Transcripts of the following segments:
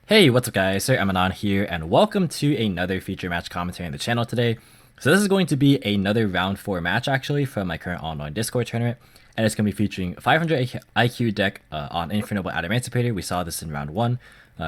Hey, what's up guys, Sir Emanon here, and welcome to another feature match commentary on the channel today. So this is going to be another round 4 match actually from my current online Discord tournament, and it's going to be featuring 500 IQ deck on Infernoble Adamancipator. We saw this in round 1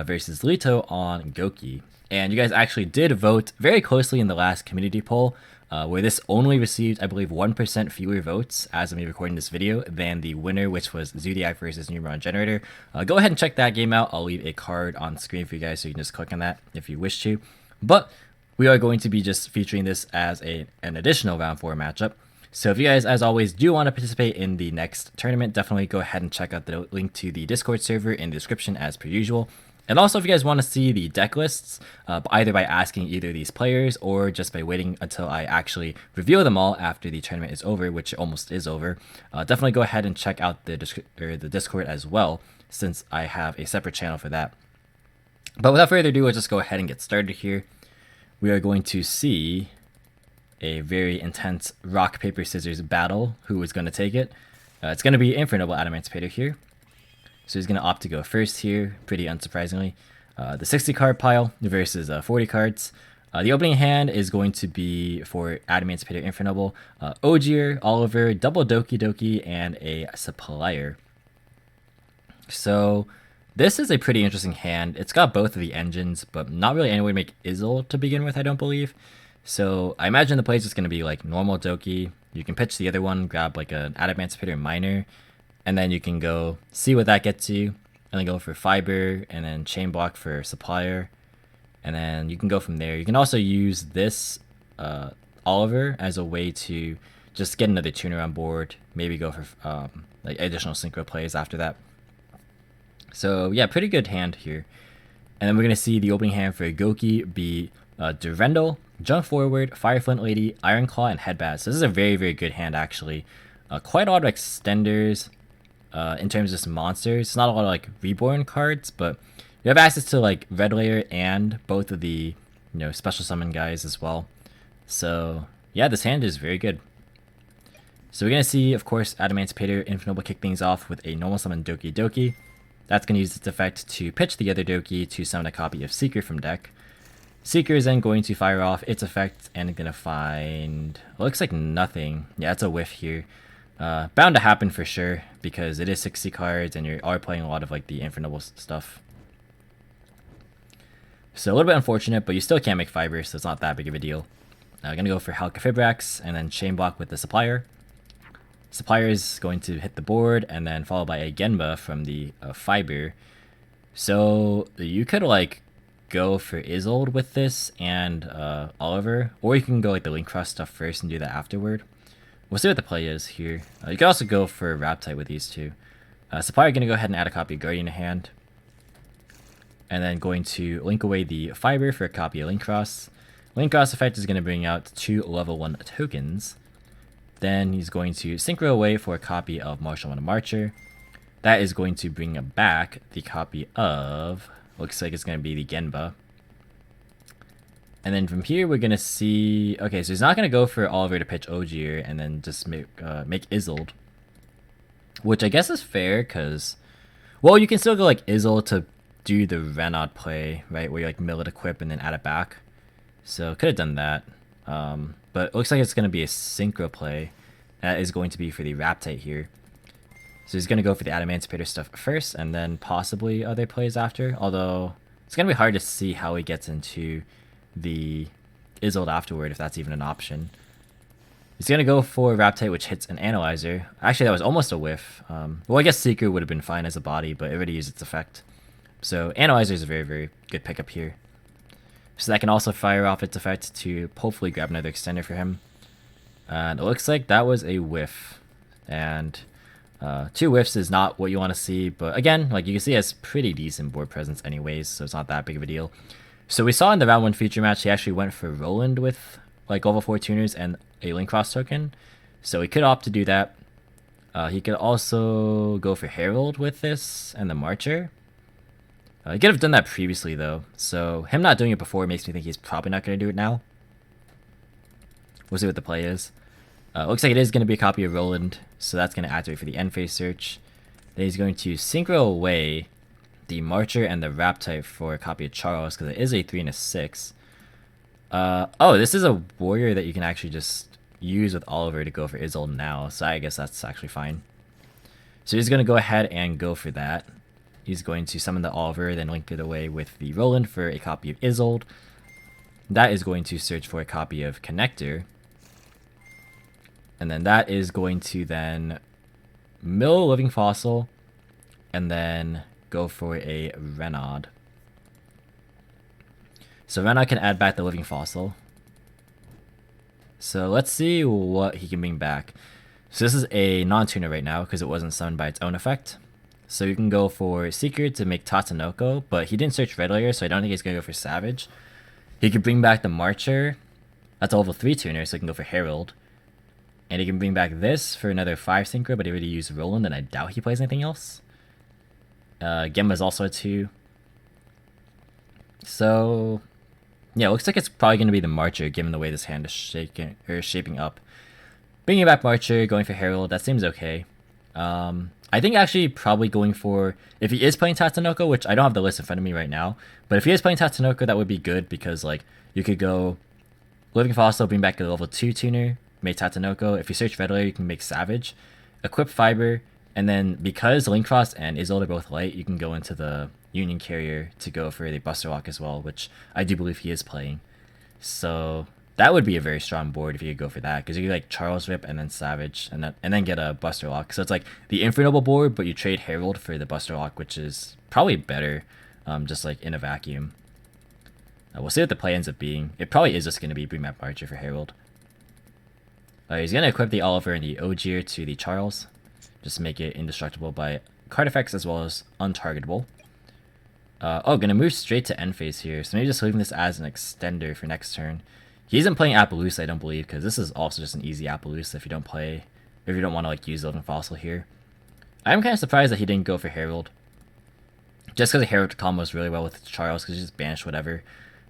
versus Vitullo on Gouki. And you guys actually did vote very closely in the last community poll, where this only received, I believe, 1% fewer votes as of me recording this video than the winner, which was Zodiac versus Neuron Generator. Go ahead and check that game out. I'll leave a card on the screen for you guys so you can just click on that if you wish to. But we are going to be just featuring this as an additional round 4 matchup. So if you guys, as always, do want to participate in the next tournament, definitely go ahead and check out the link to the Discord server in the description as per usual. And also, if you guys want to see the deck lists, either by asking either of these players or just by waiting until I actually reveal them all after the tournament is over, which almost is over, definitely go ahead and check out the Discord as well, since I have a separate channel for that. But without further ado, let's just go ahead and get started here. We are going to see a very intense rock, paper, scissors battle. Who is going to take it? It's going to be Infernoble Adamancipator here. So he's going to opt to go first here, pretty unsurprisingly. The 60 card pile versus 40 cards. The opening hand is going to be for Adamancipator Infernoble, Ogier, Oliver, double Doki Doki, and a Supplier. So this is a pretty interesting hand. It's got both of the engines, but not really any way to make Izzle to begin with, I don't believe. So I imagine the play is just going to be like normal Doki. You can pitch the other one, grab like an Adamancipator Minor, and then you can go see what that gets you, and then go for Fiber, and then Chain Block for Supplier, and then you can go from there. You can also use this Oliver as a way to just get another tuner on board, maybe go for like additional synchro plays after that. So yeah, pretty good hand here. And then we're going to see the opening hand for Gouki be Durendal, Jump Forward, Fireflint Lady, Iron Claw, and Headbat. So this is a very, very good hand actually. Quite a lot of extenders. In terms of just monsters, it's not a lot of like reborn cards, but you have access to like red layer and both of the special summon guys as well. So yeah, this hand is very good. So we're gonna see, of course, Adamancipator Infernoble kick things off with a normal summon Doki Doki. That's gonna use its effect to pitch the other Doki to summon a copy of Seeker from deck. Seeker is then going to fire off its effect and gonna find, looks like nothing. Yeah, it's a whiff here. Bound to happen for sure, because it is 60 cards and you are playing a lot of like the Infernoble stuff. So a little bit unfortunate, but you still can't make Fiber, so it's not that big of a deal. Gonna go for Hcabe and then Chain Block with the Supplier. Supplier is going to hit the board and then followed by a Genba from the Fiber. So you could like go for Isolde with this and Oliver, or you can go like the Link Cross stuff first and do that afterward. We'll see what the play is here. You can also go for Raptite with these two. Supplier going to go ahead and add a copy of Guardian to hand. And then going to link away the Fiber for a copy of Link Cross. Link Cross effect is going to bring out 2 level 1 tokens. Then he's going to Synchro away for a copy of Martial and Marcher. That is going to bring back the copy of, looks like it's going to be the Genba. And then from here, we're going to see... Okay, so he's not going to go for Oliver to pitch Ogier and then just make Isolde. Which I guess is fair, because... Well, you can still go like Isolde to do the Renaud play, right? Where you like mill it, equip, and then add it back. So could have done that. But it looks like it's going to be a Synchro play. That is going to be for the Raptite here. So he's going to go for the Adamancipator stuff first, and then possibly other plays after. Although, it's going to be hard to see how he gets into the Isolde afterward, if that's even an option. He's gonna go for Raptite, which hits an Analyzer. Actually, that was almost a whiff. Well, I guess Seeker would have been fine as a body, but it already used its effect. So Analyzer is a very, very good pickup here. So that can also fire off its effect to hopefully grab another extender for him. And it looks like that was a whiff. And 2 whiffs is not what you want to see, but again, like you can see, it has pretty decent board presence anyways, so it's not that big of a deal. So we saw in the round 1 feature match, he actually went for Roland with like level 4 tuners and a Link Cross token. So he could opt to do that. He could also go for Herald with this and the Marcher. He could have done that previously though. So him not doing it before makes me think he's probably not going to do it now. We'll see what the play is. Looks like it is going to be a copy of Roland. So that's going to activate for the end phase search. Then he's going to Synchro away the Marcher and the Rap type for a copy of Charles, because it is a 3 and a 6. Oh, this is a warrior that you can actually just use with Oliver to go for Isolde now, so I guess that's actually fine. So he's going to go ahead and go for that. He's going to summon the Oliver, then link it away with the Roland for a copy of Isolde. That is going to search for a copy of Connector. And then that is going to then mill Living Fossil, and then go for a Renaud. So Renaud can add back the Living Fossil. So let's see what he can bring back. So this is a non-tuner right now because it wasn't summoned by its own effect. So you can go for Seeker to make Tatsunoko, but he didn't search Red Layer, so I don't think he's going to go for Savage. He could bring back the Marcher. That's a level 3 tuner, so he can go for Herald. And he can bring back this for another 5 synchro, but he already used Roland, and I doubt he plays anything else. Gemma's also a 2. So yeah, it looks like it's probably going to be the Marcher, given the way this hand is shaping up. Bringing back Marcher, going for Herald, that seems okay. I think actually probably going for, if he is playing Tatsunoko, which I don't have the list in front of me right now, but if he is playing Tatsunoko, that would be good because like you could go Living Fossil, bring back a level 2 tuner, make Tatsunoko. If you search Red Layer, you can make Savage, equip Fiber, and then because Link Frost and Isolde are both light, you can go into the Union Carrier to go for the Buster Lock as well, which I do believe he is playing. So that would be a very strong board if you could go for that, because you could like Charles Rip and then Savage and then get a Buster Lock. So it's like the Infernoble board, but you trade Herald for the Buster Lock, which is probably better, just like in a vacuum. We'll see what the play ends up being. It probably is just going to be bring back Archer for Herald. He's going to equip the Oliver and the Ogier to the Charles, just to make it indestructible by card effects as well as untargetable. Going to move straight to end phase here, so maybe just leaving this as an extender for next turn. He isn't playing Appaloosa, I don't believe, because this is also just an easy Appaloosa if you don't want to like use Living Fossil here. I'm kind of surprised that he didn't go for Herald, just because the Herald combos really well with Charles, because he just banished whatever,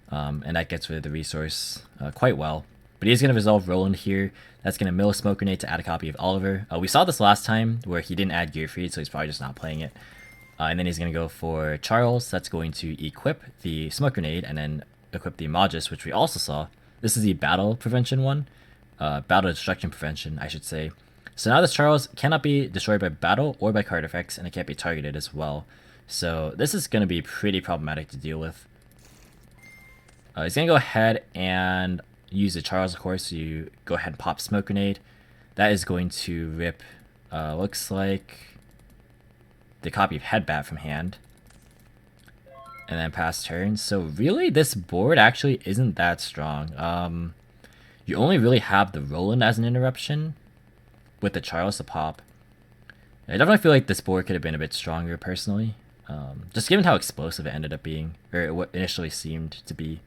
and that gets rid of the resource quite well. But he's going to resolve Roland here. That's going to mill a Smoke Grenade to add a copy of Oliver. We saw this last time where he didn't add Gearfried, so he's probably just not playing it. And then he's going to go for Charles. That's going to equip the Smoke Grenade and then equip the Magus, which we also saw. This is the Battle Prevention one. Battle Destruction Prevention, I should say. So now this Charles cannot be destroyed by battle or by card effects, and it can't be targeted as well. So this is going to be pretty problematic to deal with. He's going to go ahead and use the Charles, of course. So you go ahead and pop Smoke Grenade. That is going to rip, looks like, the copy of Headbat from hand. And then pass turn. So really, this board actually isn't that strong. You only really have the Roland as an interruption with the Charles to pop. I definitely feel like this board could have been a bit stronger, personally. Just given how explosive it ended up being, or what initially seemed to be.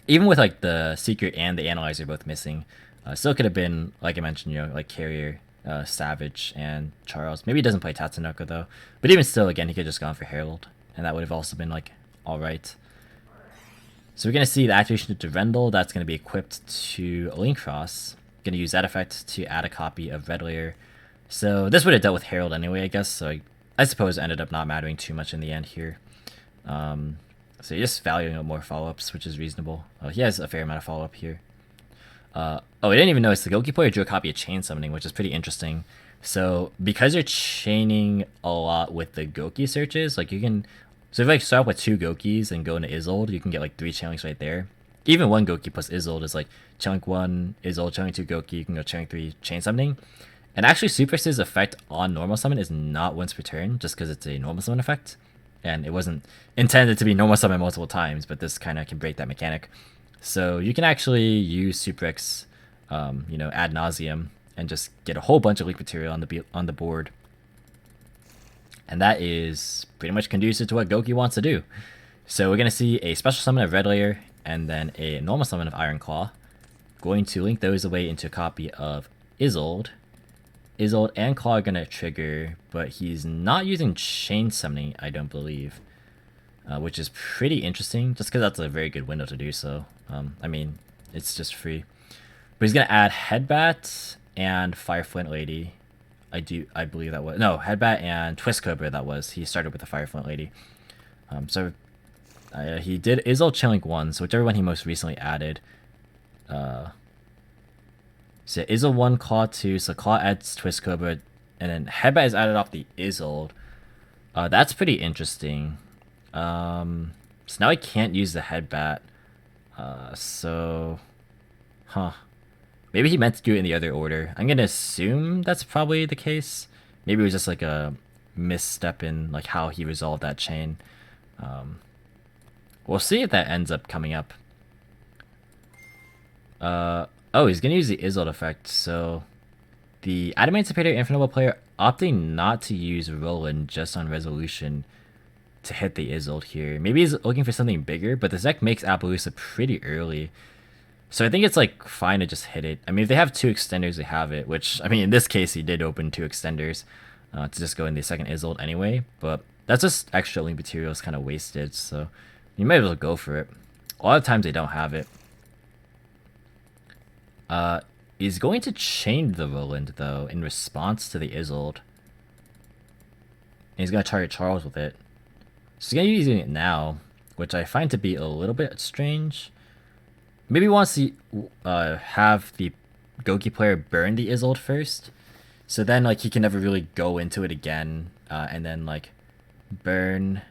Even with like the Secret and the Analyzer both missing, still could have been, like I mentioned, like Carrier, Savage, and Charles. Maybe he doesn't play Tatsunoko though, but even still, again, he could have just gone for Herald, and that would have also been like alright. So we're gonna see the activation of Durendal. That's gonna be equipped to Linkcross. Gonna use that effect to add a copy of Red Layer. So this would have dealt with Herald anyway, I guess. So I suppose it ended up not mattering too much in the end here. So you're just valuing out more follow-ups, which is reasonable. He has a fair amount of follow-up here. I didn't even notice the Gouki player drew a copy of Chain Summoning, which is pretty interesting. So because you're chaining a lot with the Gouki searches, like you can, so if you like start with 2 Goukis and go into Isolde, you can get like 3 chainlinks right there. Even 1 Gouki plus Isolde is like chainlink 1 Isolde, chainlink 2 Gouki, you can go chainlink 3 Chain Summoning. And actually Superst's effect on normal summon is not once per turn, just because it's a normal summon effect. And it wasn't intended to be normal summon multiple times, but this kind of can break that mechanic. So you can actually use Super X, ad nauseum, and just get a whole bunch of leak material on the board. And that is pretty much conducive to what Gouki wants to do. So we're going to see a special summon of Red Layer, and then a normal summon of Iron Claw. Going to link those away into a copy of Isolde. Isolde and Claw are going to trigger, but he's not using Chain Summoning, I don't believe. Which is pretty interesting, just because that's a very good window to do so. I mean, it's just free. But he's going to add Headbat and Fire Flint Lady. I believe that was no Headbat and Twist Cobra. That was he started with the Fireflint Lady. So he did Izzle Chilling one, so whichever one he most recently added. So Izzle 1, Claw 2, so Claw adds Twist Cobra, and then Headbat is added off the Izzle. That's pretty interesting. So now I can't use the Headbat. Maybe he meant to do it in the other order. I'm gonna assume that's probably the case. Maybe it was just like a misstep in like how he resolved that chain. We'll see if that ends up coming up. Oh, he's gonna use the Izzle effect, so the Adamancipator Infernoble player opting not to use Roland just on resolution to hit the Izzle here. Maybe he's looking for something bigger, but the deck makes Appaloosa pretty early. So I think it's like fine to just hit it. I mean, if they have 2 extenders, they have it, which, I mean, in this case, he did open 2 extenders to just go in the second Izzle anyway, but that's just extra link materials kind of wasted, so you might as well go for it. A lot of times they don't have it. He's going to chain the Roland, though, in response to the Izzle. And he's going to target Charles with it. So he's going to be using it now, which I find to be a little bit strange. Maybe he wants to have the Gouki player burn the Izzle first, so then like he can never really go into it again, and then like burn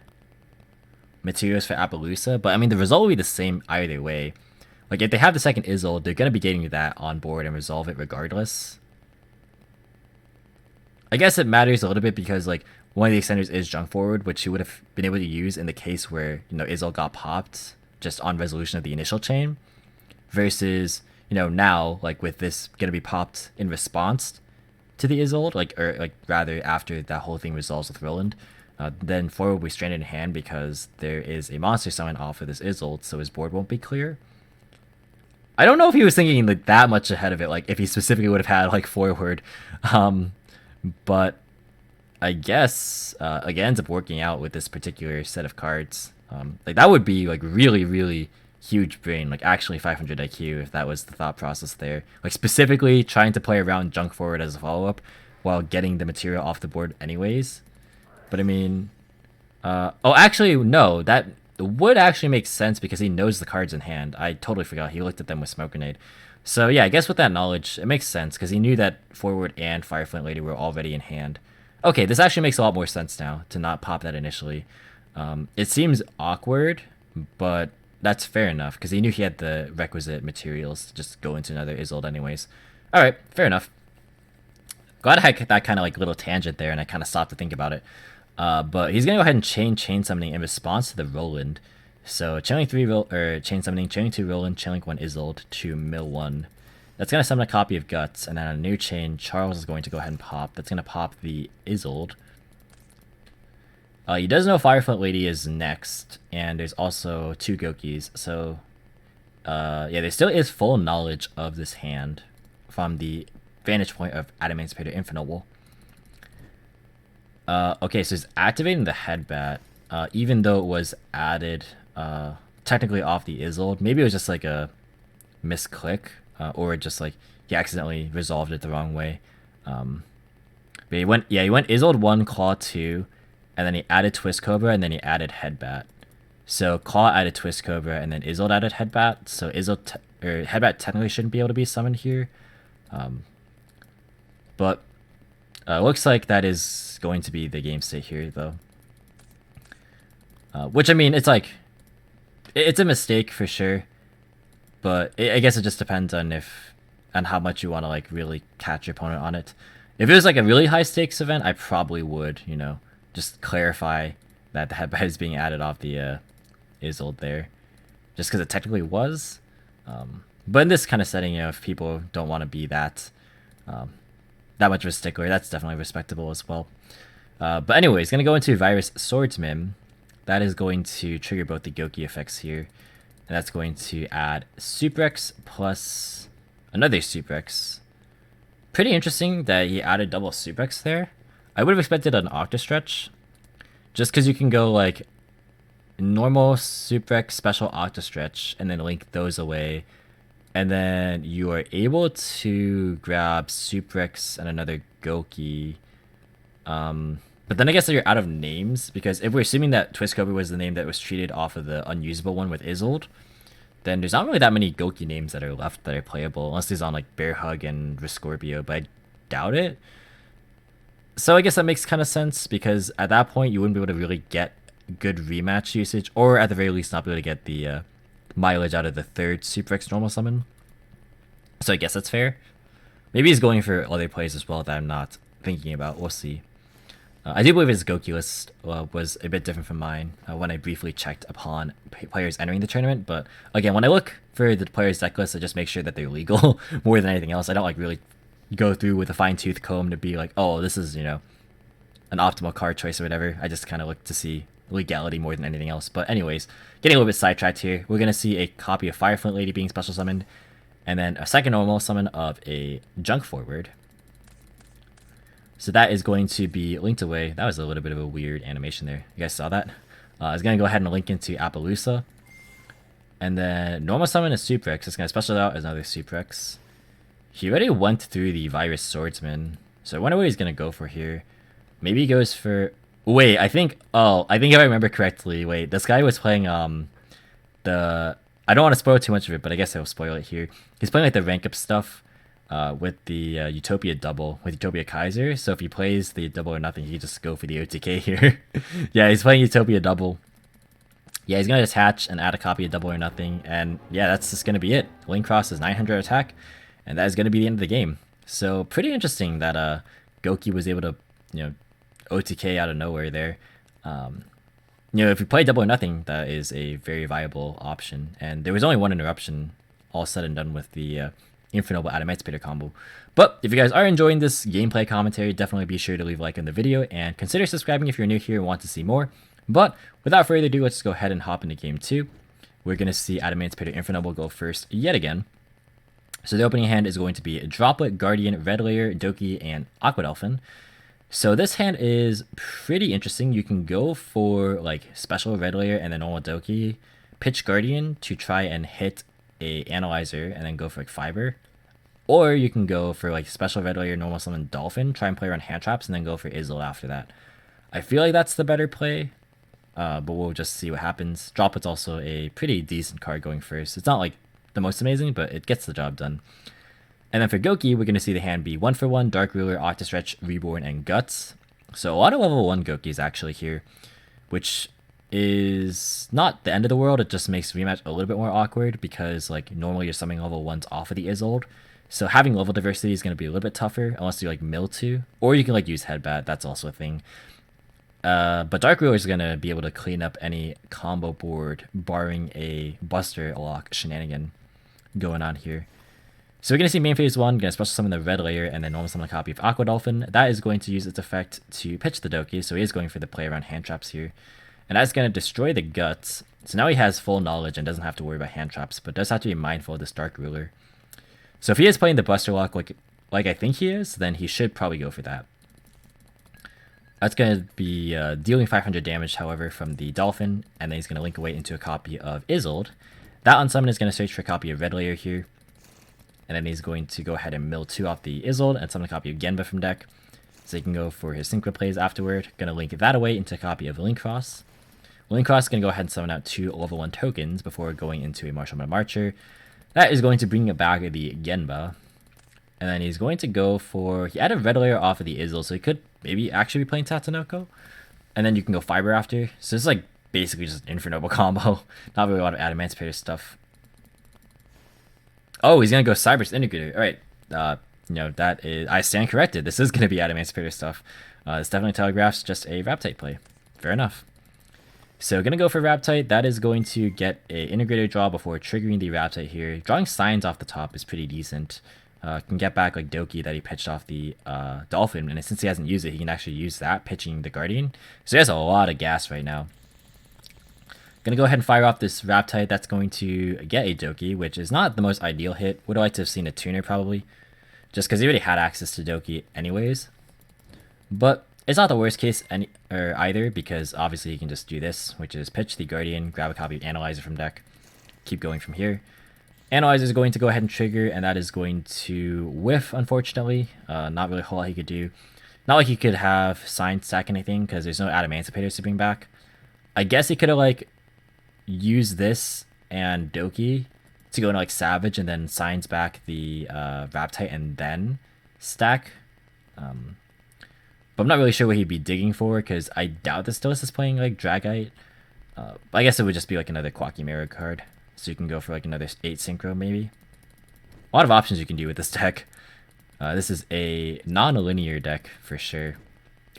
materials for Appaloosa. But I mean, the result will be the same either way. Like if they have the second Izzle, they're gonna be getting that on board and resolve it regardless. I guess it matters a little bit because like one of the extenders is junk forward, which you would have been able to use in the case where, you know, Izzle got popped just on resolution of the initial chain, versus, you know, now like with this gonna be popped in response to the Izzle, like rather after that whole thing resolves with Roland. Then forward will be stranded in hand because there is a monster summon off of this Izzle, so his board won't be clear. I don't know if he was thinking like that much ahead of it, like if he specifically would have had like forward, but I guess like it ends up working out with this particular set of cards. Like that would be like really huge brain, like actually 500 IQ if that was the thought process there. Like specifically trying to play around junk forward as a follow up while getting the material off the board anyways. But I mean, oh actually no, that would actually make sense because he knows the cards in hand. I totally forgot he looked at them with Smoke Grenade. So yeah, I guess with that knowledge, it makes sense because he knew that forward and Fireflint Lady were already in hand. Okay, this actually makes a lot more sense now to not pop that initially. It seems awkward, but that's fair enough because he knew he had the requisite materials to just go into another Izzle anyways. All right, fair enough. Glad I had that kind of like little tangent there and I kind of stopped to think about it. But he's gonna go ahead and chain summoning in response to the Roland. So chaining 3 chain summoning, chaining 2 Roland, chaining 1 Izzle to mill 1. That's gonna summon a copy of Guts, and then on a new chain, Charles is going to go ahead and pop. That's gonna pop the Izzle. He does know Fireflint Lady is next, and there's also 2 Goukis. So yeah, there still is full knowledge of this hand from the vantage point of Adamancipator Infernoble. Okay, so he's activating the Headbat, even though it was added technically off the Izzle. Maybe it was just like a misclick, or just like he accidentally resolved it the wrong way. But he went Izzle 1, Claw 2, and then he added Twist Cobra, and then he added Headbat. So Claw added Twist Cobra, and then Izzle added Headbat. So Headbat technically shouldn't be able to be summoned here, but looks like that is going to be the game state here, though. Which, I mean, it's like, it's a mistake for sure, but I guess it just depends on how much you want to like really catch your opponent on it. If it was like a really high stakes event, I probably would, you know, just clarify that the Headbat is being added off the Izzle there, just because it technically was. But in this kind of setting, you know, if people don't want to be that much of a stickler, that's definitely respectable as well. But anyways, gonna go into Virus Swordsman. That is going to trigger both the Gouki effects here, and that's going to add Suprex plus another Suprex. Pretty interesting that he added double Suprex there. I would have expected an Octastretch, just because you can go like normal Suprex, special Octastretch, and then link those away, And then you are able to grab Suprex and another Gouki. But then I guess that you're out of names, because if we're assuming that Hcabe was the name that was treated off of the unusable one with Isolde, then there's not really that many Gouki names that are left that are playable, unless he's on like Bear Hug and Rescorpio, but I doubt it. So I guess that makes kind of sense, because at that point you wouldn't be able to really get good rematch usage, or at the very least not be able to get the mileage out of the third Suprex normal summon. So I guess that's fair. Maybe he's going for other plays as well that I'm not thinking about. We'll see. I do believe his Gouki list was a bit different from mine when I briefly checked upon players entering the tournament. But again, when I look for the players' deck list, I just make sure that they're legal more than anything else. I don't like really go through with a fine-tooth comb to be like, oh, this is, you know, an optimal card choice or whatever. I just kind of look to see legality more than anything else. But anyways, getting a little bit sidetracked here, we're going to see a copy of Fireflint Lady being special summoned, and then a second normal summon of a Junk Forward. So that is going to be linked away. That was a little bit of a weird animation there. You guys saw that? I was going to go ahead and link into Appaloosa. And then normal summon a Suprex. It's going to special out as another Suprex. He already went through the Virus Swordsman. So I wonder what he's going to go for here. Maybe he goes for... Wait, I think if I remember correctly, wait, this guy was playing the... I don't want to spoil too much of it, but I guess I'll spoil it here. He's playing like the rank up stuff. With the Utopia double, with Utopia Kaiser. So if he plays the double or nothing, he can just go for the OTK here. Yeah, he's playing Utopia double. Yeah, he's going to attach and add a copy of double or nothing. And yeah, that's just going to be it. Link Cross is 900 attack. And that is going to be the end of the game. So pretty interesting that Gouki was able to, you know, OTK out of nowhere there. You know, if you play double or nothing, that is a very viable option. And there was only one interruption all said and done with the... Infernoble Adamancipator combo. But if you guys are enjoying this gameplay commentary, definitely be sure to leave a like on the video and consider subscribing if you're new here and want to see more. But without further ado, let's go ahead and hop into game 2. We're going to see Adamancipator Infernoble go first yet again. So the opening hand is going to be Droplet, Guardian, Red Layer, Doki, and Aqua Dolphin. So this hand is pretty interesting. You can go for like special Red Layer and then normal Doki, pitch Guardian to try and hit a Analyzer and then go for like Fiber, or you can go for like special Red Layer, normal summon Dolphin, try and play around hand traps and then go for Isolde after that. I feel like that's the better play, but we'll just see what happens. Droplet's also a pretty decent card going first. It's not like the most amazing, but it gets the job done. And then for Gouki, we're going to see the hand be 1-for-1, Dark Ruler, Octastretch, Reborn, and Guts. So a lot of level 1 Goukis actually here, which is not the end of the world. It just makes rematch a little bit more awkward, because like normally you're summoning level 1s off of the Isolde, so having level diversity is going to be a little bit tougher unless you like mill 2, or you can like use Headbat. That's also a thing. But Dark Ruler is going to be able to clean up any combo board barring a Buster Lock shenanigan going on here. So we're going to see main phase 1, going to special summon the Red Layer and then normal summon a copy of Aqua Dolphin. That is going to use its effect to pitch the Doki, so he is going for the play around hand traps here. And that's going to destroy the Guts. So now he has full knowledge and doesn't have to worry about hand traps, but does have to be mindful of this Dark Ruler. So if he is playing the Buster Lock like I think he is, then he should probably go for that. That's going to be dealing 500 damage, however, from the Dolphin, and then he's going to link away into a copy of Isolde. That unsummon is going to search for a copy of Red Layer here, and then he's going to go ahead and mill 2 off the Isolde and summon a copy of Genba from deck. So he can go for his Synchro plays afterward. Going to link that away into a copy of Link Cross. Link Cross is going to go ahead and summon out 2 level 1 tokens before going into a Martial Marcher. That is going to bring back the Genba. And then he's going to go for... He added Red Layer off of the Isolde, so he could maybe actually be playing Tatsunoko. And then you can go Fiber after. So it's like basically just an Infernoble combo. Not really a lot of Adamancipator stuff. Oh, he's going to go Cyber's Integrator. Alright. You know, that is... I stand corrected. This is going to be Adamancipator stuff. This definitely telegraphs just a Raptite play. Fair enough. So going to go for Raptite. That is going to get a Integrator draw before triggering the Raptite here. Drawing Signs off the top is pretty decent. Can get back like Doki that he pitched off the Dolphin, and since he hasn't used it, he can actually use that, pitching the Guardian. So he has a lot of gas right now. Gonna go ahead and fire off this Raptite. That's going to get a Doki, which is not the most ideal hit. Would have liked to have seen a Tuner probably, just because he already had access to Doki anyways. But it's not the worst case either, because obviously he can just do this, which is pitch the Guardian, grab a copy of Analyzer from deck, keep going from here. Analyzer is going to go ahead and trigger, and that is going to whiff, unfortunately. Not really a whole lot he could do. Not like he could have Sign stack anything, because there's no Adamancipators to bring back. I guess he could have, like, used this and Gouki to go into, like, Savage, and then Signs back the Raptite, and then stack. But I'm not really sure what he'd be digging for, because I doubt this Stilus is playing, like, Dragite. I guess it would just be, like, another Quacky Mirror card. So you can go for like another 8 synchro maybe. A lot of options you can do with this deck. This is a non-linear deck for sure.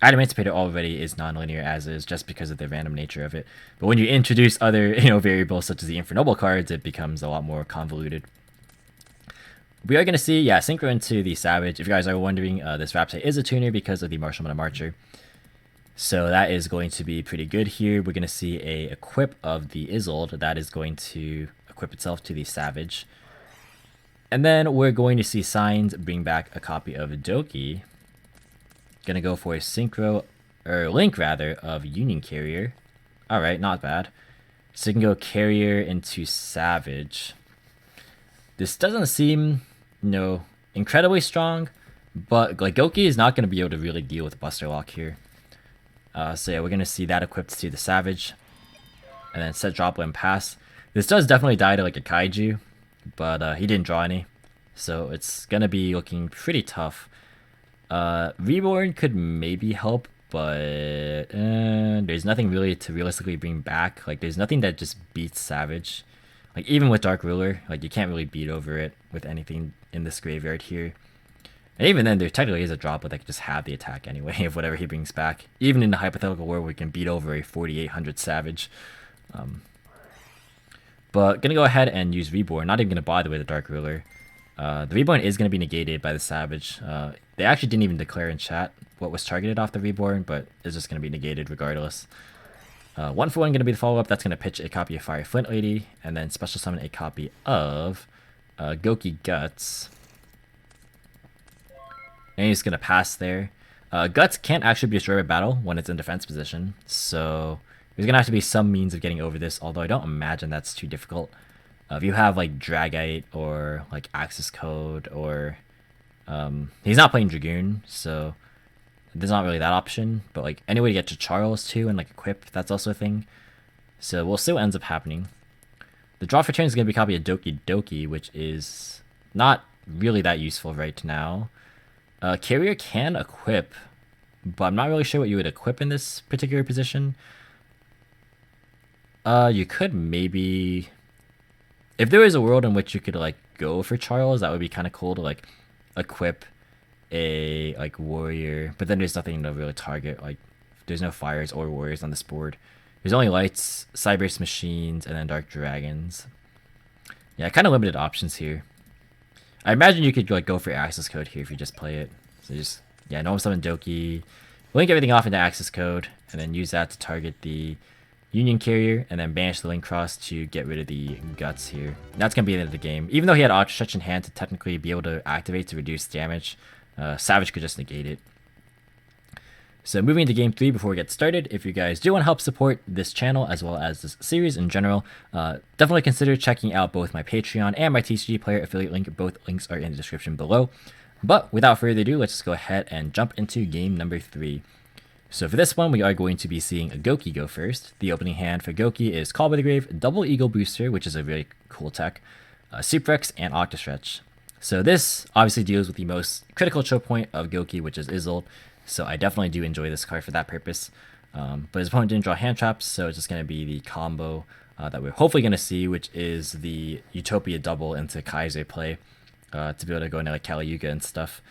Adamancipator already is non-linear as is, just because of the random nature of it. But when you introduce other variables such as the Infernoble cards, it becomes a lot more convoluted. We are going to see, synchro into the Savage. If you guys are wondering, this Raptite is a tuner because of the Martial Mana Marcher. So that is going to be pretty good here. We're going to see a equip of the Isolde that is going to equip itself to the Savage. And then we're going to see Signs bring back a copy of Gouki. Going to go for a synchro, or link rather, of Union Carrier. Alright, not bad. So you can go Carrier into Savage. This doesn't seem, incredibly strong, but like Gouki is not going to be able to really deal with Buster Lock here. So yeah, we're going to see that equipped to the Savage. And then set Droplet pass. This does definitely die to like a Kaiju, but he didn't draw any. So it's going to be looking pretty tough. Reborn could maybe help, but there's nothing really to realistically bring back. Like there's nothing that just beats Savage. Like even with Dark Ruler, like you can't really beat over it with anything in this graveyard here. And even then, there technically is a droplet that can just have the attack anyway of whatever he brings back. Even in the hypothetical world, we can beat over a 4800 Savage. But gonna go ahead and use Reborn. Not even gonna bother with the Dark Ruler. The Reborn is gonna be negated by the Savage. They actually didn't even declare in chat what was targeted off the Reborn, but it's just gonna be negated regardless. 1-for-1 gonna be the follow-up. That's gonna pitch a copy of Fire Flint Lady, and then special summon a copy of Gouki Guts. And he's going to pass there. Guts can't actually be destroyed by battle when it's in defense position. So there's going to have to be some means of getting over this. Although I don't imagine that's too difficult. If you have like Dragite or like Access Code or... he's not playing Dragoon. So there's not really that option. But like any way to get to Charles too and like equip. That's also a thing. So we'll see what ends up happening. The draw for turn is going to be a copy of Doki, which is not really that useful right now. Carrier can equip, but I'm not really sure what you would equip in this particular position. You could maybe... If there was a world in which you could, like, go for Charles, that would be kind of cool to, like, equip a, like, warrior. But then there's nothing to really target. Like, there's no fires or warriors on this board. There's only lights, Cyberse machines, and then dark dragons. Yeah, kind of limited options here. I imagine you could like go for access code here if you just play it. So just normal summon Gouki, link everything off into access code, and then use that to target the Union Carrier, and then banish the Link Cross to get rid of the Guts here. That's gonna be the end of the game. Even though he had Ultra Stretch in hand to technically be able to activate to reduce damage, Savage could just negate it. So moving into game 3 before we get started, if you guys do want to help support this channel as well as this series in general, definitely consider checking out both my Patreon and my TCG player affiliate link. Both links are in the description below. But without further ado, let's just go ahead and jump into game number 3. So for this one, we are going to be seeing a Gouki go first. The opening hand for Gouki is Call by the Grave, Double Eagle Booster, which is a really cool tech, Suprex, and Octastretch. So this obviously deals with the most critical choke point of Gouki, which is Isolde. So I definitely do enjoy this card for that purpose. But his opponent didn't draw hand traps, so it's just going to be the combo that we're hopefully going to see, which is the Utopia double into Kaiser play to be able to go into like Kali Yuga and stuff.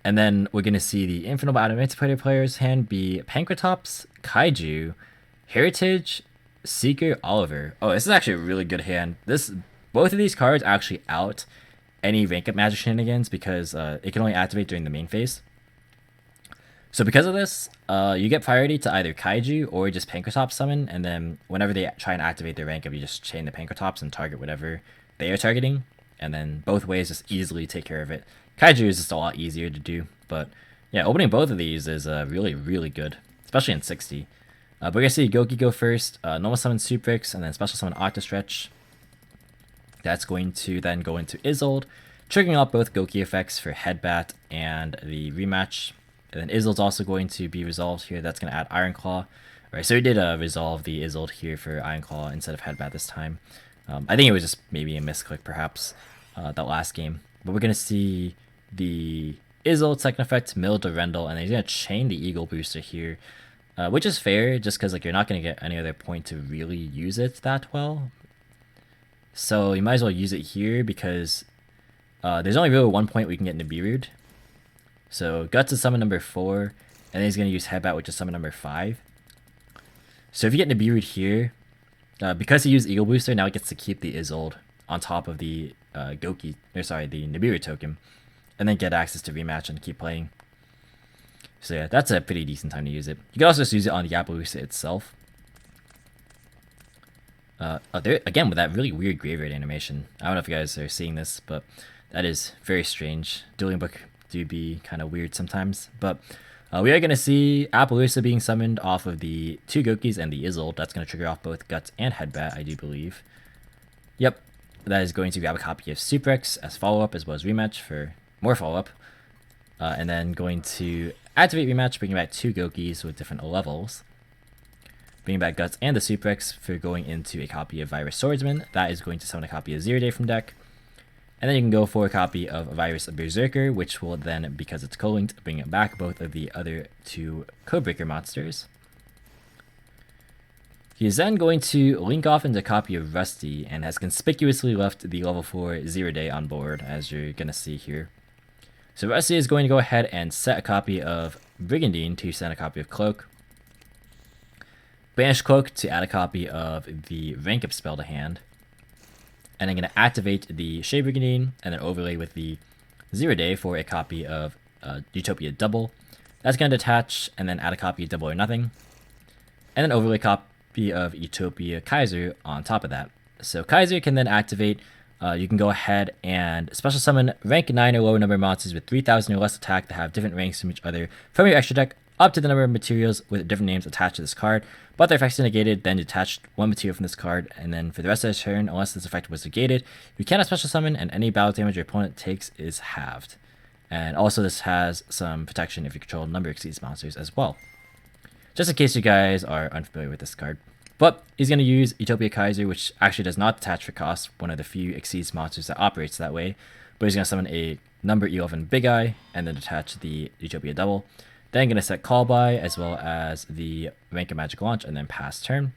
And then we're going to see the Infernoble Adamancipator player's hand be Pankratops, Kaiju, Heritage, Seeker, Oliver. Oh, this is actually a really good hand. Both of these cards actually out any rank up magic shenanigans because it can only activate during the main phase. So because of this, you get priority to either Kaiju or just Pankratops summon, and then whenever they try and activate their rank up, you just chain the Pankratops and target whatever they are targeting, and then both ways just easily take care of it. Kaiju is just a lot easier to do, but yeah, opening both of these is really, really good, especially in 60. But we're going to see Gouki go first, normal summon Suprex, and then special summon Octastretch. That's going to then go into Isolde, triggering out both Gouki effects for Headbat and the rematch. And then Isolde's also going to be resolved here. That's going to add Iron Claw. Right, so we did resolve the Isolde here for Iron Claw instead of Headbat this time. I think it was just maybe a misclick perhaps that last game. But we're going to see the Isolde second effect, mill Durendal, and then he's going to chain the Eagle Booster here. Which is fair, just because like you're not going to get any other point to really use it that well. So you might as well use it here because there's only really one point we can get Nibiru'd. So Guts is summon number 4, and then he's going to use Headbat, which is summon number 5. So if you get Nibiru'd here, because he used Eagle Booster, now he gets to keep the Isolde on top of the the Nibiru token, and then get access to rematch and keep playing. So yeah, that's a pretty decent time to use it. You can also just use it on the Appaloosa itself. There again with that really weird graveyard animation. I don't know if you guys are seeing this, but that is very strange. Dueling Book do be kind of weird sometimes, but we are going to see Appaloosa being summoned off of the 2 Goukis and the Isolde. That's going to trigger off both Guts and Headbat, I do believe. Yep, that is going to grab a copy of Suprex as follow-up as well as rematch for more follow-up. And then going to activate rematch, bringing back 2 Goukis with different levels. Bringing back Guts and the Suprex for going into a copy of Virus Swordsman. That is going to summon a copy of Zero Day from deck. And then you can go for a copy of Virus Berserker, which will then, because it's co-linked, bring back both of the other 2 Codebreaker monsters. He is then going to link off into a copy of Rusty, and has conspicuously left the level 4 Zero Day on board, as you're going to see here. So Rusty is going to go ahead and set a copy of Brigandine to send a copy of Cloak. Banish Cloak to add a copy of the Rank Up spell to hand. And I'm going to activate the Shade Brigandine and then overlay with the Zero Day for a copy of Utopia Double. That's going to detach and then add a copy of Double or Nothing. And then overlay a copy of Utopia Kaiser on top of that. So Kaiser can then activate. You can go ahead and special summon rank 9 or lower number of monsters with 3,000 or less attack that have different ranks from each other from your extra deck up to the number of materials with different names attached to this card, but their effects are negated, then detach 1 material from this card, and then for the rest of the turn, unless this effect was negated, you cannot special summon, and any battle damage your opponent takes is halved. And also this has some protection if you control number exceeds monsters as well. Just in case you guys are unfamiliar with this card. But he's going to use Utopia Kaiser, which actually does not detach for cost, one of the few exceeds monsters that operates that way, but he's going to summon a number 11 Big Eye, and then detach the Utopia Double. Then I'm going to set Call By, as well as the Rank of Magic Launch, and then pass turn.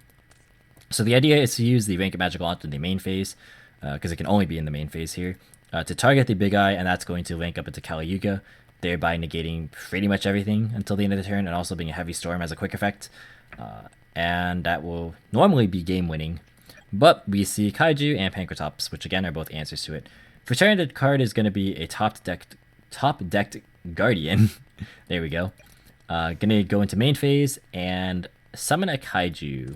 So the idea is to use the Rank of Magic Launch in the main phase, because it can only be in the main phase here, to target the Big Eye, and that's going to link up into Kali Yuga, thereby negating pretty much everything until the end of the turn, and also being a Heavy Storm as a quick effect. And that will normally be game winning. But we see Kaiju and Pankratops, which again are both answers to it. For turn, the card is going to be a top-decked Guardian. There we go. Gonna go into main phase and summon a Kaiju.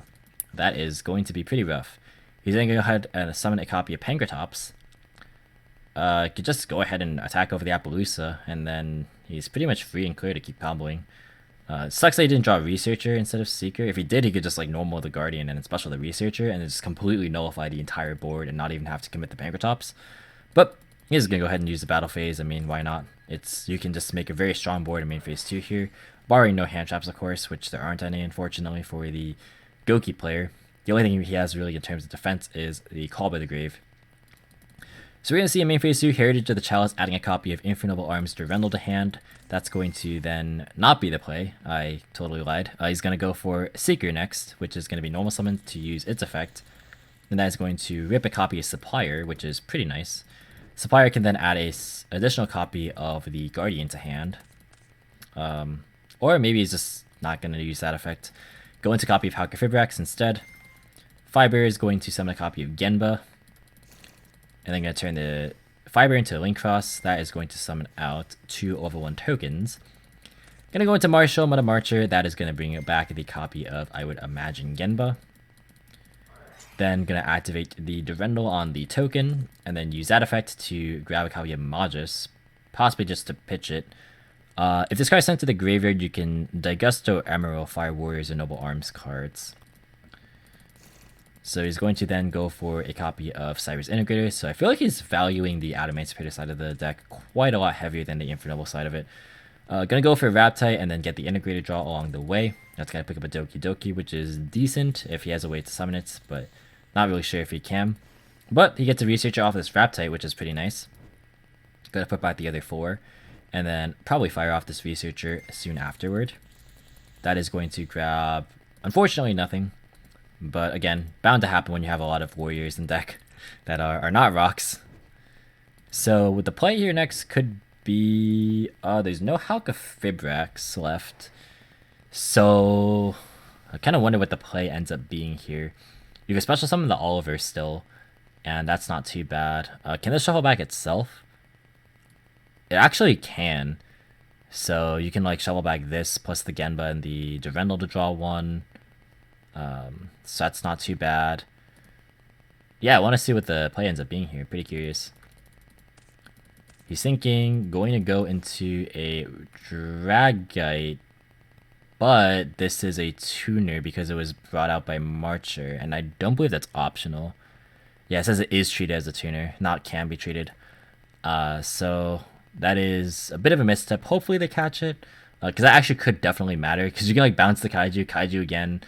That is going to be pretty rough. He's then going to go ahead and summon a copy of Pankratops. Could just go ahead and attack over the Appaloosa, and then he's pretty much free and clear to keep comboing. Sucks that he didn't draw Researcher instead of Seeker. If he did, he could just like normal the Guardian and then special the Researcher and just completely nullify the entire board and not even have to commit the Pankratops. But he's gonna go ahead and use the battle phase. I mean, why not? You can just make a very strong board in main phase 2 here, barring no hand traps, of course, which there aren't any, unfortunately, for the Gouki player. The only thing he has really in terms of defense is the Call by the Grave. So we're going to see in main phase 2, Heritage of the Chalice adding a copy of Infernoble Arms Durendal to hand. That's going to then not be the play. I totally lied. He's going to go for Seeker next, which is going to be normal summon to use its effect. And that is going to rip a copy of Supplier, which is pretty nice. Supplier can then add a additional copy of the Guardian to hand. Or maybe he's just not going to use that effect. Go into copy of Hcabe instead. Fiber is going to summon a copy of Genba. And then going to turn the Fiber into a Link Cross. That is going to summon out 2 level 1 tokens. Going to go into Marshall, Meta Marcher. That is going to bring back the copy of, I would imagine, Genba. Then going to activate the Durendal on the token. And then use that effect to grab a copy of Magus. Possibly just to pitch it. If this card is sent to the graveyard, you can Daigusto, Emerald, Fire Warriors, and Noble Arms cards. So he's going to then go for a copy of Cyber's Integrator. So I feel like he's valuing the Adamancipator side of the deck quite a lot heavier than the Infernoble side of it. Gonna go for Raptite and then get the Integrator draw along the way. That's gonna pick up a Doki, which is decent if he has a way to summon it, but not really sure if he can. But he gets a Researcher off this Raptite, which is pretty nice. Gonna put back the other 4, and then probably fire off this Researcher soon afterward. That is going to grab, unfortunately, nothing. But again, bound to happen when you have a lot of warriors in deck that are not rocks. So with the play here next could be, there's no Hcabe left. So I kind of wonder what the play ends up being here. You can special summon the Oliver still, and that's not too bad. Can this shuffle back itself? It actually can. So you can like shovel back this plus the Genba and the Durendal to draw 1. So that's not too bad. Yeah, I want to see what the play ends up being here. Pretty curious. He's thinking going to go into a Dragite, but this is a tuner because it was brought out by Marcher, and I don't believe that's optional. Yeah, it says it is treated as a tuner, not can be treated. So that is a bit of a misstep. Hopefully they catch it, because that actually could definitely matter, because you can like bounce the Kaiju again.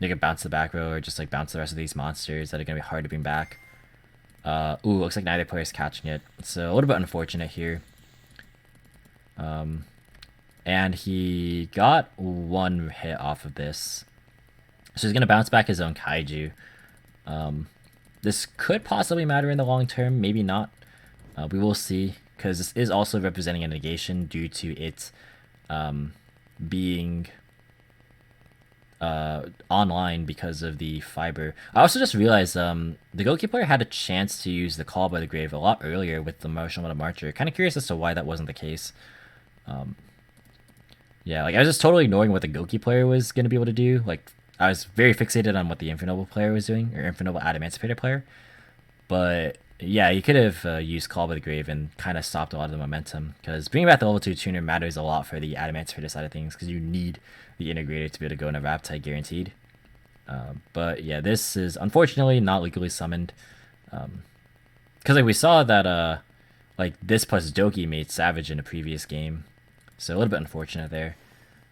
You can bounce the back row or just like bounce the rest of these monsters that are gonna be hard to bring back. Ooh, looks like neither player is catching it, so a little bit unfortunate here. And he got 1 hit off of this, so he's gonna bounce back his own Kaiju. This could possibly matter in the long term, maybe not. We will see, because this is also representing a negation due to it being online because of the fiber. I also just realized the Gouki player had a chance to use the Call by the Grave a lot earlier with the Martial Marcher. Kind of curious as to why that wasn't the case. Yeah, like I was just totally ignoring what the Gouki player was going to be able to do. Like I was very fixated on what the Infernoble player was doing, or Infernoble Adamancipator player. But yeah, you could have used Call by the Grave and kind of stopped a lot of the momentum, because bringing back the level 2 tuner matters a lot for the Adamancipator side of things, because you need the Integrator to be able to go in a Raptite guaranteed. But yeah, this is unfortunately not legally summoned, because like we saw that like this plus Doki made Savage in a previous game, so a little bit unfortunate there.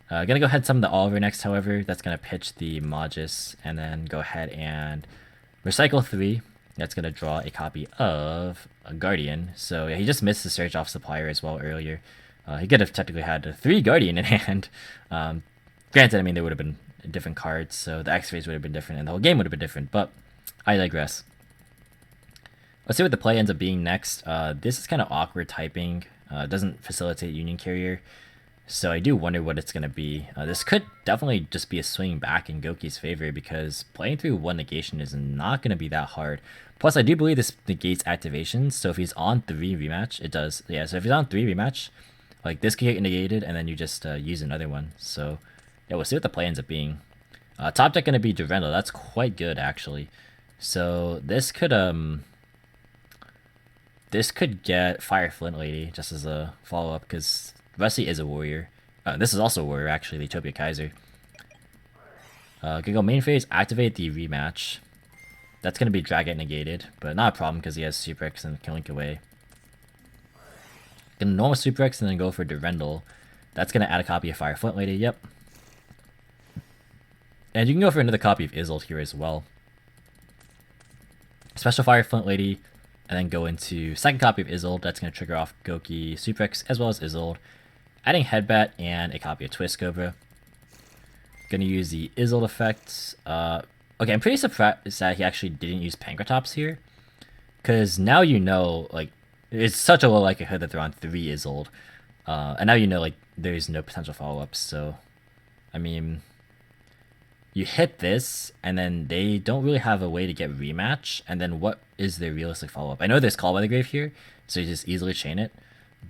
Gonna go ahead and summon the Oliver next, however. That's gonna pitch the Magus, and then go ahead and recycle 3. That's going to draw a copy of a Guardian. So yeah, he just missed the search off Supplier as well earlier. He could have technically had 3 Guardian in hand. Granted, I mean, there would have been different cards, so the X-Phase would have been different, and the whole game would have been different, but I digress. Let's see what the play ends up being next. This is kind of awkward typing. Doesn't facilitate Union Carrier, so I do wonder what it's going to be. This could definitely just be a swing back in Gouki's favor, because playing through 1 negation is not going to be that hard. Plus, I do believe this negates activations, so if he's on 3 rematch, it does. Yeah, so if he's on 3 rematch, like this could get negated, and then you just use another one. So yeah, we'll see what the play ends up being. Top deck going to be Durendal. That's quite good, actually. So this could get Fire Flint Lady just as a follow-up, because Rusty is a warrior. This is also a warrior, actually, the Utopia Kaiser. Gonna go main phase, activate the rematch. That's gonna be Dragite negated, but not a problem because he has Super X and can link away. Gonna normal Super X and then go for Durendal. That's gonna add a copy of Fire Flint Lady, yep. And you can go for another copy of Isolde here as well. Special Fire Flint Lady, and then go into second copy of Isolde. That's gonna trigger off Gouki, Super X, as well as Isolde. Adding Headbat and a copy of Twist Cobra. Gonna use the Isolde effect. Okay, I'm pretty surprised that he actually didn't use Pankratops here, because now you know, like, it's such a low likelihood that they're on 3 Isolde, and now you know, like, there's no potential follow-ups. So, I mean, you hit this, and then they don't really have a way to get rematch, and then what is their realistic follow-up? I know there's Call by the Grave here, so you just easily chain it,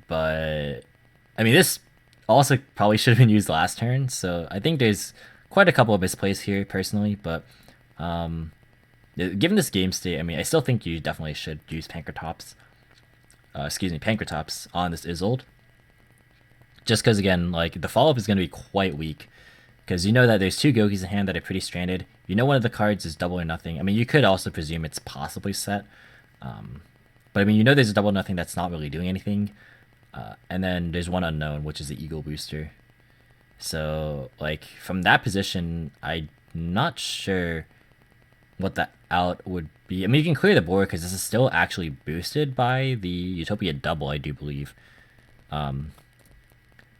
but I mean, this also probably should have been used last turn, so I think there's quite a couple of misplays here, personally, but given this game state, I mean, I still think you definitely should use Pankratops on this Isolde, just because, again, like, the follow-up is going to be quite weak, because you know that there's 2 Goukis in hand that are pretty stranded. You know one of the cards is double or nothing. I mean, you could also presume it's possibly set. But I mean, you know there's a double or nothing that's not really doing anything. And then there's one unknown, which is the Eagle Booster. So, like, from that position, I'm not sure what the out would be. I mean, you can clear the board because this is still actually boosted by the Utopia double, I do believe.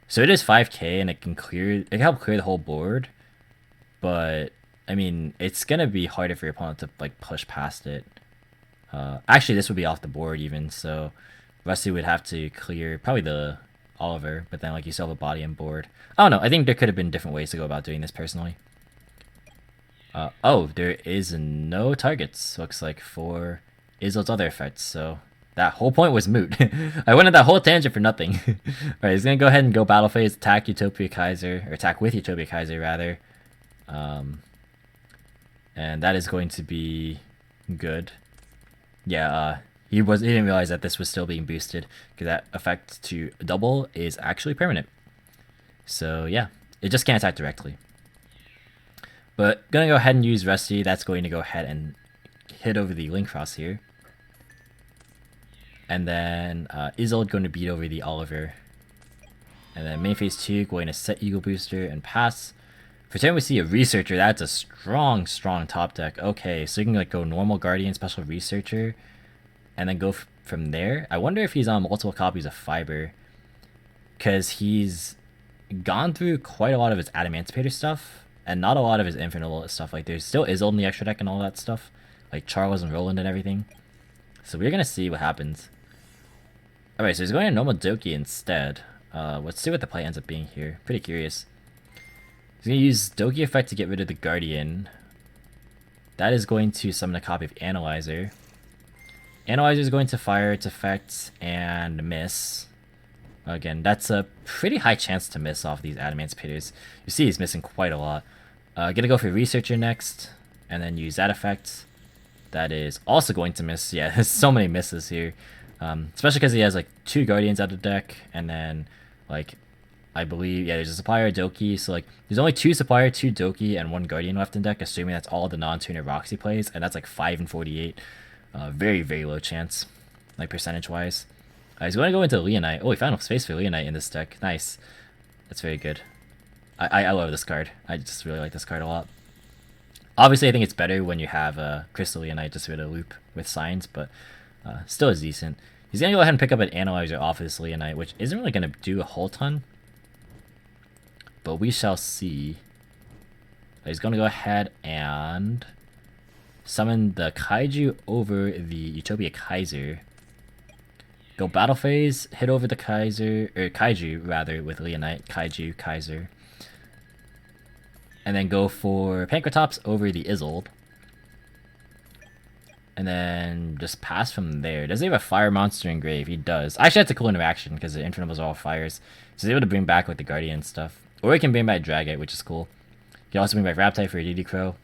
So it is 5k and it can help clear the whole board. But, I mean, it's going to be harder for your opponent to, like, push past it. Actually, this would be off the board even, so Rusty would have to clear probably the Oliver, but then, like, you still have a body and board. I don't know. I think there could have been different ways to go about doing this personally. Oh, there is no targets, looks like, for Isolde's other effects, so that whole point was moot. I went on that whole tangent for nothing. Alright, he's gonna go ahead and go battle phase, attack Utopia Kaiser, or attack with Utopia Kaiser, rather. And that is going to be good. Yeah, he didn't realize that this was still being boosted, because that effect to double is actually permanent. So yeah, it just can't attack directly. But gonna go ahead and use Rusty. That's going to go ahead and hit over the Link Cross here. And then Isolde going to beat over the Oliver. And then main phase 2 going to set Eagle Booster and pass. For turn we see a Researcher. That's a strong top deck. Okay, so you can like go normal Guardian, special Researcher, and then go from there. I wonder if he's on multiple copies of Fiber, because he's gone through quite a lot of his Adamancipator stuff, and not a lot of his Infernoble stuff. Like, there's still Isolde in the extra deck and all that stuff, like Charles and Roland and everything. So we're gonna see what happens. Alright, so he's going to normal Doki instead. Let's see what the play ends up being here. Pretty curious. He's going to use Doki effect to get rid of the Guardian. That is going to summon a copy of Analyzer. Analyzer is going to fire its effect and miss. Again, that's a pretty high chance to miss off these Adamancipators. You see he's missing quite a lot. Gonna go for Researcher next, and then use that effect. That is also going to miss. Yeah, there's so many misses here. Especially because he has like 2 Guardians out of the deck, and then like I believe, yeah, there's a Supplier, Doki, so like there's only 2 Supplier, 2 Doki, and 1 Guardian left in deck, assuming that's all the non-tuner Roxy plays, and that's like 5 and 48. Very low chance, like percentage wise. He's going to go into Leonite. Oh, he found a space for Leonite in this deck. Nice. That's very good. I love this card. I just really like this card a lot. Obviously, I think it's better when you have Crystal Leonite just for the loop with signs, but still is decent. He's going to go ahead and pick up an Analyzer off of this Leonite, which isn't really going to do a whole ton. But we shall see. He's going to go ahead and summon the Kaiju over the Utopia Kaiser. Go battle phase, hit over the Kaiser, or Kaiju rather, with Leonite, Kaiju, Kaiser. And then go for Pankratops over the Isolde. And then just pass from there. Does he have a fire monster in grave? He does. Actually, that's a cool interaction because the Infernobles are all fires. So he's able to bring back like the Guardian stuff. Or he can bring back Dragite, which is cool. He can also bring back Raptite for a DD Crow.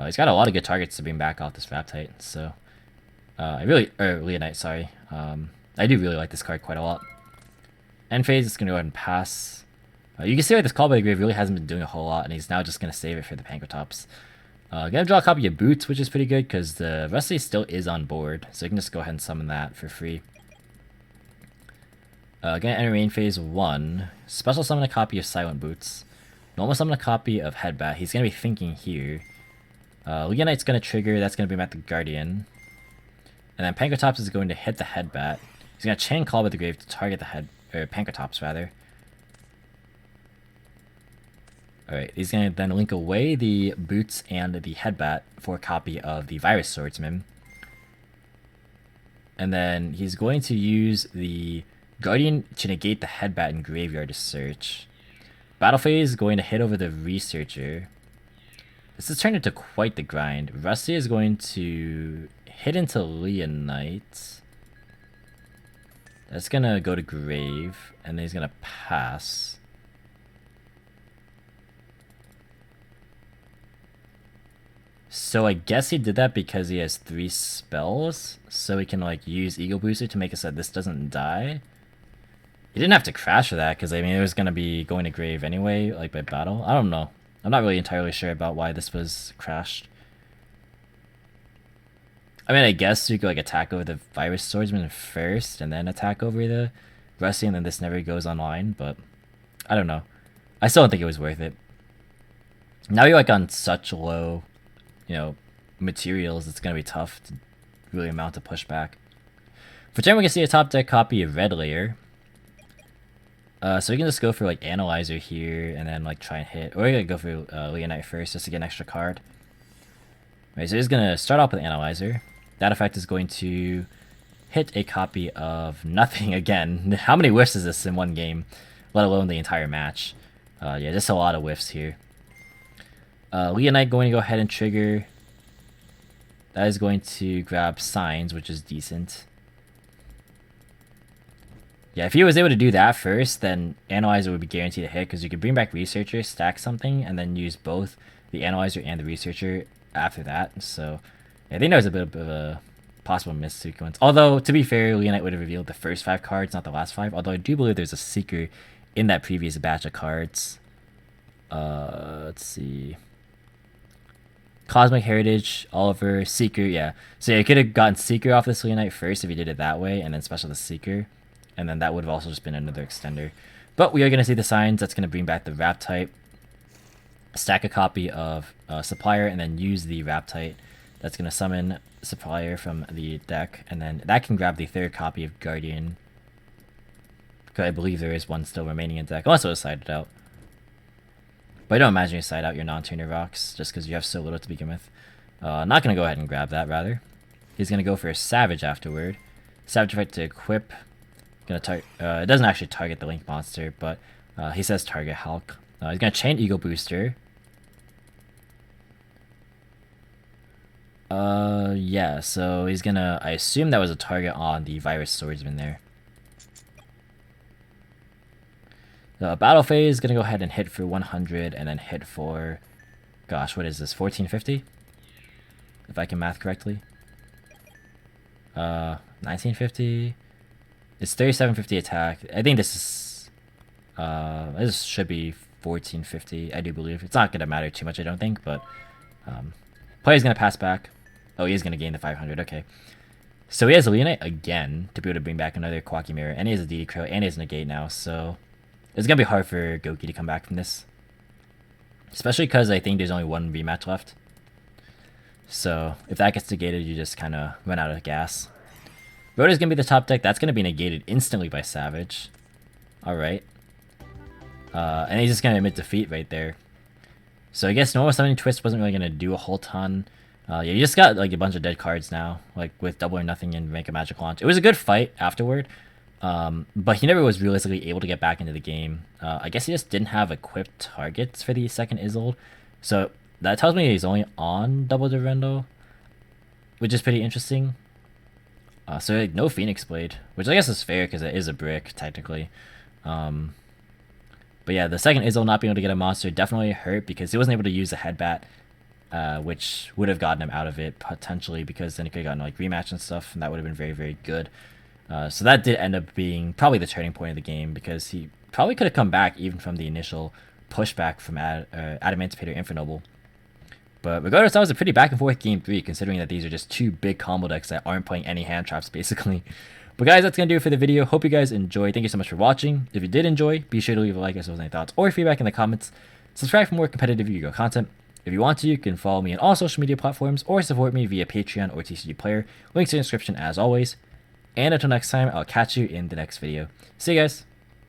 He's got a lot of good targets to bring back off this Raptite. So, Leonite, sorry. I do really like this card quite a lot. End phase, it's going to go ahead and pass. You can see like this Call by the Grave really hasn't been doing a whole lot, and he's now just going to save it for the Pankratops. Gonna draw a copy of Boots, which is pretty good, because the Rusty still is on board, so you can just go ahead and summon that for free. Gonna enter main phase 1. Special summon a copy of Silent Boots. Normal summon a copy of Headbat. He's going to be thinking here. Leonite's going to trigger, that's going to bring back the Guardian. And then Pankratops is going to hit the Headbat. He's going to chain Call by the Grave to target the Pankratops rather. Alright, he's going to then link away the Boots and the Headbat for a copy of the Virus Swordsman. And then he's going to use the Guardian to negate the Headbat in Graveyard to search. Battle phase is going to hit over the Researcher. This has turned into quite the grind. Rusty is going to hit into Leonite. That's going to go to Grave, and then he's going to pass. So I guess he did that because he has 3 spells, so he can like use Eagle Booster to make it so that this doesn't die. He didn't have to crash for that, because I mean it was going to be going to Grave anyway, like by battle. I don't know. I'm not really entirely sure about why this was crashed. I mean, I guess you could like attack over the Virus Swordsman first and then attack over the Rusty, and then this never goes online, but I don't know. I still don't think it was worth it. Now you're like on such low, you know, materials, it's going to be tough to really mount a pushback. For turn, we can see a top deck copy of Red Layer. So we can just go for like Analyzer here and then like try and hit. Or we're going to go for Leonite first just to get an extra card. Right, so he's going to start off with Analyzer. That effect is going to hit a copy of nothing again. How many whiffs is this in one game, let alone the entire match? Yeah, just a lot of whiffs here. Leonite going to go ahead and trigger. That is going to grab Signs, which is decent. Yeah, if he was able to do that first, then Analyzer would be guaranteed a hit, because you could bring back Researcher, stack something, and then use both the Analyzer and the Researcher after that. So yeah, I think that was a bit of a possible miss sequence. Although, to be fair, Leonite would have revealed the first 5 cards, not the last 5. Although I do believe there's a Seeker in that previous batch of cards. Let's see. Cosmic Heritage, Oliver, Seeker, yeah. So yeah, you could have gotten Seeker off this Leonite first if you did it that way, and then special the Seeker. And then that would have also just been another extender. But we are going to see the Signs. That's going to bring back the Wrap type. Stack a copy of Supplier, and then use the Wrap type. That's going to summon Supplier from the deck. And then that can grab the 3rd copy of Guardian. Because I believe there is one still remaining in deck. Unless it was sided out. But I don't imagine you side out your non-tuner rocks, just because you have so little to begin with. Not going to go ahead and grab that, rather. He's going to go for a Savage afterward. Savage effect to equip. It doesn't actually target the Link monster, but he says target Hulk. He's going to chain Ego Booster. Yeah, so he's going to... I assume that was a target on the Virus Swordsman there. The Battle Phase is going to go ahead and hit for 100, and then hit for... Gosh, what is this? 1450? If I can math correctly. 1950... It's 3750 attack. I think this should be 1450, I do believe. It's not going to matter too much, I don't think, but player's going to pass back. Oh, he is going to gain the 500, okay. So he has a Leonite again to be able to bring back another Quacky Mirror, and he has a DD Crow, and he has a Negate now, so it's going to be hard for Gouki to come back from this. Especially because I think there's only one rematch left. So if that gets negated, you just kind of run out of gas. Rhoda's going to be the top deck. That's going to be negated instantly by Savage. Alright. And he's just going to admit defeat right there. So I guess normal summoning twist wasn't really going to do a whole ton. Yeah, you just got like a bunch of dead cards now. Like with double or nothing and make a magic launch. It was a good fight afterward. But he never was realistically able to get back into the game. I guess he just didn't have equipped targets for the second Isolde. So that tells me he's only on double Durendo. Which is pretty interesting. So like, no Phoenix Blade, which I guess is fair because it is a brick technically. But yeah, the second Isolde not being able to get a monster definitely hurt because he wasn't able to use the Headbat, which would have gotten him out of it potentially because then he could have gotten like rematch and stuff, and that would have been very, very good. So that did end up being probably the turning point of the game because he probably could have come back even from the initial pushback from Adamancipator Infernoble. But regardless, that was a pretty back and forth game 3, considering that these are just 2 big combo decks that aren't playing any hand traps, basically. But guys, that's going to do it for the video. Hope you guys enjoyed. Thank you so much for watching. If you did enjoy, be sure to leave a like if there was any thoughts or feedback in the comments. Subscribe for more competitive Yu-Gi-Oh content. If you want to, you can follow me on all social media platforms or support me via Patreon or TCG Player. Links in the description as always. And until next time, I'll catch you in the next video. See you guys.